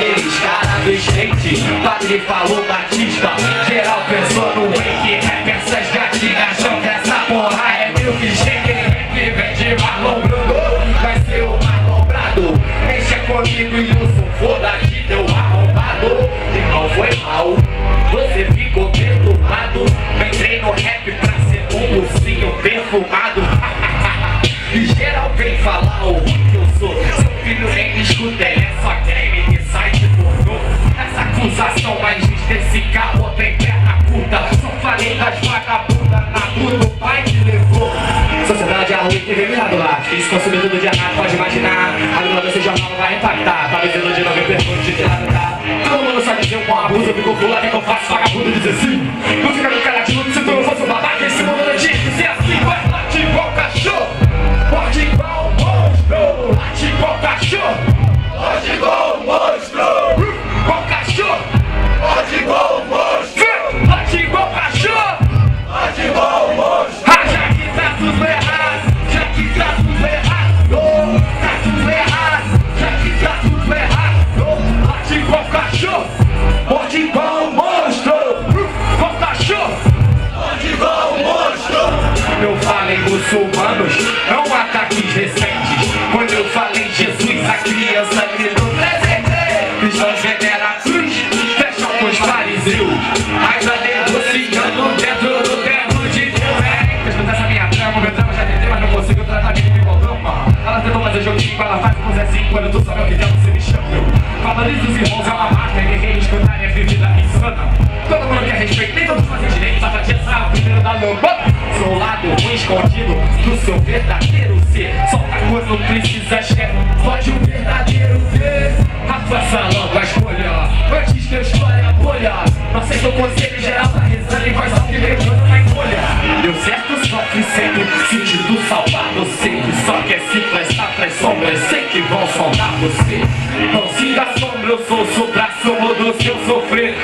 deles, cara do skate. Padre falou Batista, geral pensou no wake. Rap essas gatinhas acham que essa porra é milkshake. Ele vem de Marlon Brando, vai ser o Marlon Brado. Deixa comigo e eu sou foda de teu arrombado. E não foi mal, você ficou perturbado. Entrei no rap pra ser um ursinho perfumado. E geral vem falar o ruim que eu sou. Seu filho nem me escuta, ele é só game de site pornô. Essa acusação vai justa, esse carro tem perna curta. Só falei das vagabundas na rua do pai que levou. Sociedade é ruim que vem virado lá. Isso consumido do dia nada, pode imaginar. A língua desse jornal não vai impactar. Talvez iludir, não me pergunte de que lado tá. Todo mundo sabe dizer um abuso, eu fico pula, que eu faço vagabundo dizer sim. Não fica no cara de luto, se tu não fosse um babaca, esse mundo não tinha que ser assim. Vai late igual cachorro, pode igual monstro. Late igual cachorro, pode igual monstro. Igual cachorro, pode igual monstro. Late igual cachorro, pode igual monstro. Já que tá tudo errado, já que tá tudo errado, tá tudo errado, já que tá tudo errado. Late igual cachorro, pode igual monstro. Igual cachorro, pode igual monstro. Eu falei muçulmanos, não ataques recentes. Quando eu falei Jesus, a criança gritou presente. Cristãos veneram a cruz, fecham com os fariseus. Ainda negociando dentro do termo de Deus. Escuta essa minha trama, meu drama já tentei, mas não consigo tratar de mim igual drama. Ela tentou fazer joguinho, ela faz com o Zezinho. Quando tu sabe o que dela, você me chama. Valoriza os irmãos, é uma marca, guerreiro escutar é vivida insana. Todo mundo quer respeito, nem todos fazem direito, só pra te o primeiro da lomba. Sou o lado ruim escondido do seu verdadeiro ser. Solta quando precisa, chefe, pode o verdadeiro ver. Rafa falando a escolha, antes que eu estoure a bolha. Não aceito o conselho geral, tá rezando em voz alta e levando na encolha. Deu certo, sofre sempre, sentido salvado. Sei que só quer se prestar pras sombras, sei que vão sondar você. Não siga a sombra, eu sou o supra-sumo do seu sofrer.